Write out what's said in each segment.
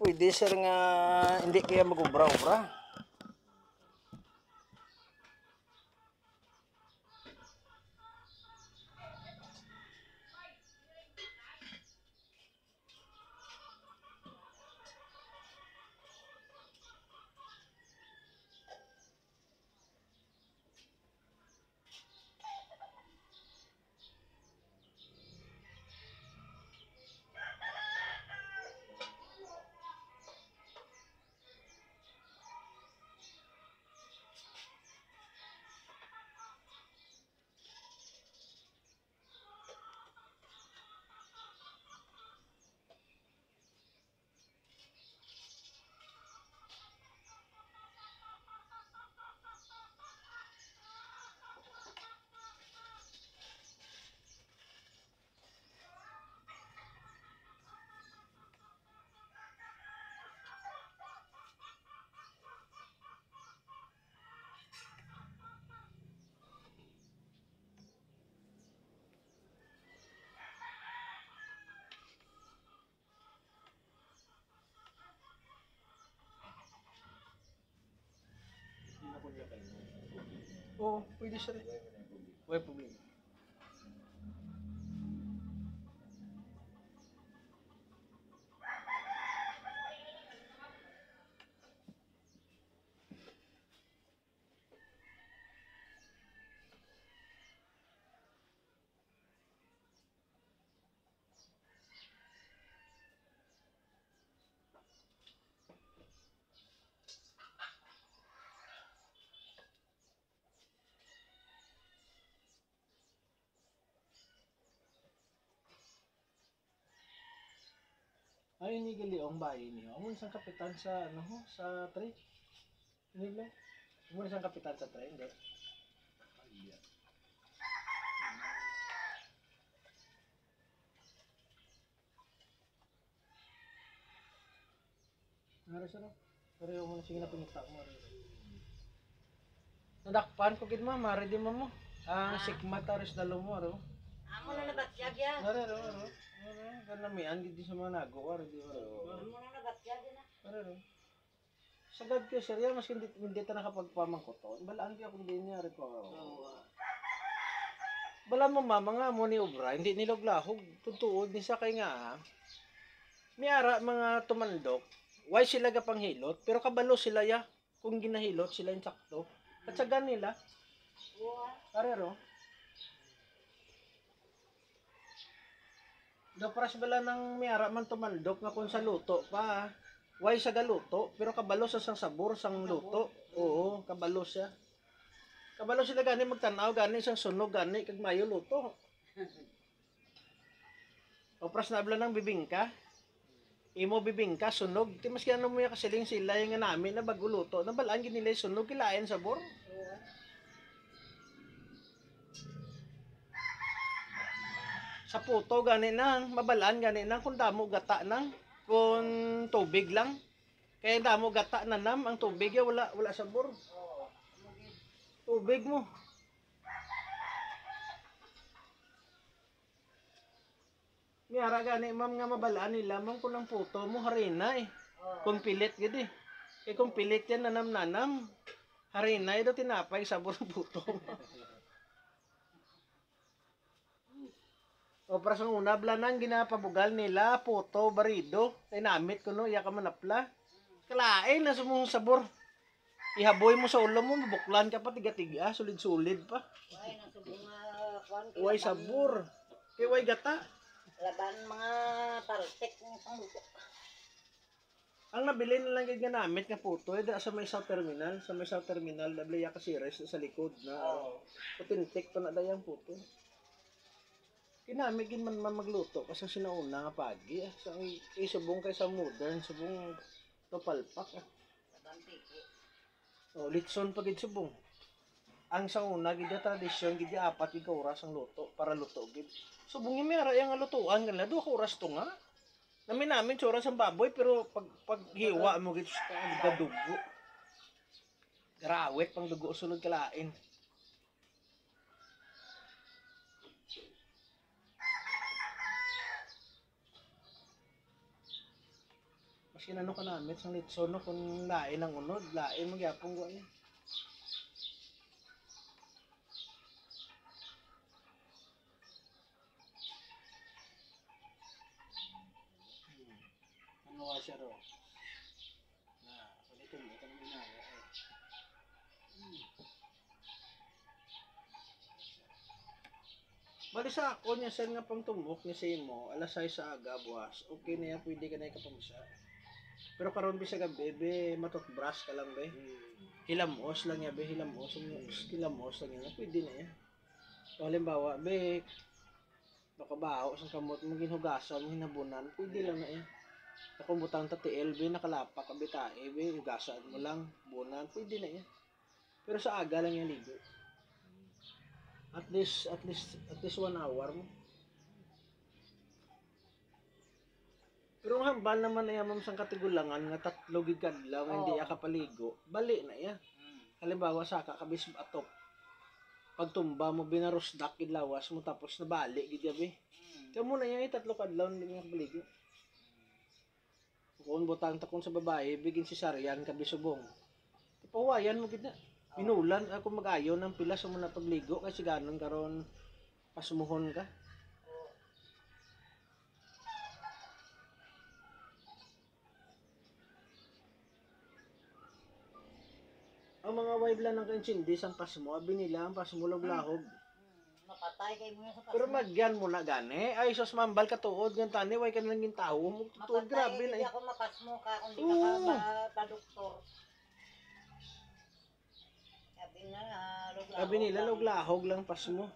pwede sir nga hindi kaya mag-ubra-ubra. Oo, pwede sir. Wala problema. Ay, ini gali ang bahay niyo. Amo isang kapitan sa ano ho, sa train. Ini lang. Amo isang kapitan sa train, hindi. Ngara sa no? Pero mo sige na pangita mo. Nadakpan ko gid ma, mare di mo. Ang sikmat taris dalo mo ro. Amo na nabatyag ya. Ngara ro. Kana mi ang di sa mga nagawa di mo. Amo na nabatyag na. Ngara ro. Sagad ko sir, yan mas hindi ta nakapagpamangkoton. Balaan ko kung di niya rin ko. Bala mo mama nga mo ni obra, hindi niloglahog. Tutuod ni sa kay nga. Miara mga tumandok, why sila gapang hilot, pero kabalo sila ya. Kung ginahilot sila yung sakto. At sagan nila. Karero. Dapras bala ng miara man tumandok nga kung sa luto pa. Why sa galuto, pero kabalo sa sang sabor sang luto. Oo, kabalo siya. Kabalo sila gani magtanaw, gani sang sunog, gani kag mayo luto. Opras na bala ng bibingka. Imo bibingka sunog, ti maski ano mo ya kasiling sila yung nga namin na bago luto. Nabalaan gid nila sunog kilain sabor. Sa puto gani nang mabalaan gani nang kung damo gata nang kung tubig lang. Kaya damo gata na nam ang tubig ya wala sabor. Tubig mo. Miyara gani ma'am nga mabalaan nila ma'am kung ang puto mo harina eh. Kung pilit gid eh. Kaya kung pilit yan nanam. Harina ito tinapay sabor ng puto. O para sa una blanan ginapabugal nila puto barido kay namit kuno iya ka manapla. Kalain na sumong sabor. Ihaboy mo sa ulo mo mabuklan ka pa tiga-tiga sulid-sulid pa. Way nang subong kwan. Way sabor. Kay way gata. Laban mga taltek ng pangluto. Ang nabili nilang gid nga namit nga puto ay sa may South Terminal, Dablaya ka series sa likod na. Putintik pa na dayang puto. Kinamig gid man magluto kasi sinauna nga pagi sa isubong kay sa modern subong kapalpak. Laban tiki. Oh, litson pa gid subong. Ang sauna gid tradisyon gid apat gid ka oras ang luto para luto gid. Subong yung mera yang lutuan kanila 2 ka oras to nga. Namin oras ang baboy pero pag hiwa mo gid sa dugo. Grawet pang dugo sulod kalain. Tapos kinano ka namin sang litson no kung lain ang unod, lain magyapong ko niya. Ano wa siya ro? Na, palito mo ka naman na. Bali sa ako niya sir nga pang tumbok ni sa imo, alas 6 sa aga buwas. Okay na yan, pwede ka na ikapamsa. Pero karon bisag gabi, be matutbrush ka lang be. Hilamos lang ya be, hilamos lang yan. Pwede na yan. So, halimbawa, be baka baho sa kamot mo ginhugasan mo hinabunan, pwede lang na yan. Kung butang tatiel be nakalapak ka be tae be, hugasan mo lang bunan, pwede na yan. Pero sa aga lang yan ligo. At least 1 hour mo. Pero ang hambal naman na yamam sang katigulangan nga 3 gid kadlaw hindi ya kapaligo, bali na ya. Halimbawa sa kakabis atop. Pagtumba mo binarosdak gid lawas mo tapos nabali gid yabi. Kamo na yan 3 kadlaw hindi nga kapaligo. Kung butang takon sa babae, bigin si Saryan kabisubong. Pawayan mo gid na. Pinulan ako mag-ayo ng pila sa muna pagligo kasi ganon karon pasumuhon ka. Ang mga wife lang ng kansindi sang pasmo, abi nila ang pasmo lahog. Mapatay kay mo sa Pero magyan mo na gani. Ay sos mambal ka tuod gan tani way ka lang gintawo mo tuod grabe na. Hindi ako mapasmo ka kung di Oo. ka pa doktor. Sabi na Abi nila lahog lang pasmo.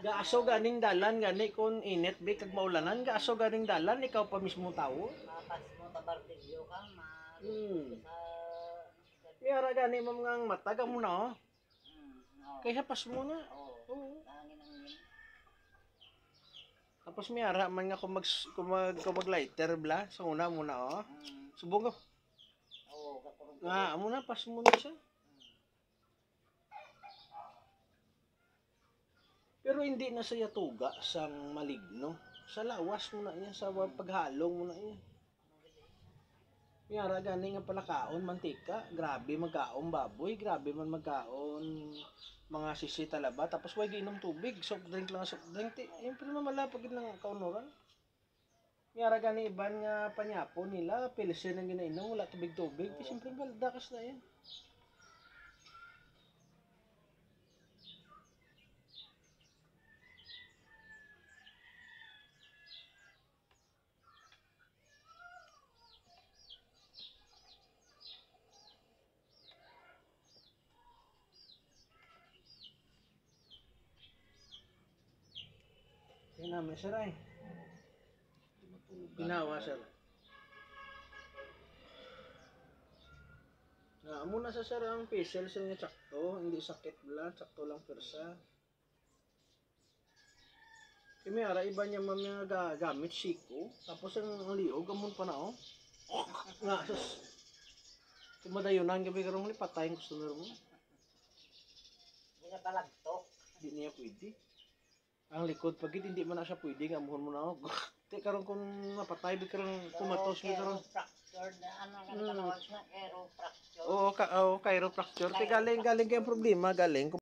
Gaaso ganing dalan gani kon init be kag maulanan gaaso ganing dalan ikaw pa mismo tawo. mapasmo ta barbelyo ka ma Miyara gani mamngang mata ka mo na oh. no. Kaya pasmo na. Oo. Oo. Tangin ang yun. Tapos miyara man nga kung mag lighter bla sa una muna oh. Subong ko. Oo, katurog. Nga amo na pasmo na siya. Pero hindi na saya tuga sang maligno. Sa lawas mo na niya, sa paghalong mo na niya. Miyara gani nga palakaon, mantika, grabe magkaon baboy, grabe man magkaon mga sisi talaba, tapos way giinom tubig, soft drink lang soft drink. Yung pero malapag ng kaunuran. Miyara gani iban nga panyapo nila, pilsen ang ginainom, wala tubig-tubig. Siyempre baldakas na yan. Yan namin sir ay. Ginawa sir. Nga muna sa sir ang facial sa nga tsakto, hindi sakit bla, tsakto lang persa. Kaya ara iba niya ma'am nga gamit siko, tapos ang liog amon pa na oh. Nga sus. Kumadayunan gabi karong ni patay ang customer mo. Hindi na palagtok. Hindi niya pwede. Ang likod pagit hindi man na siya pwede nga amuhon mo na oh. Ti karon kung napatay bi karon kumatos bi karon. Fractured na ano ka tawag na aero fracture. Oo, chiropractor. Kaya galing kay problema galing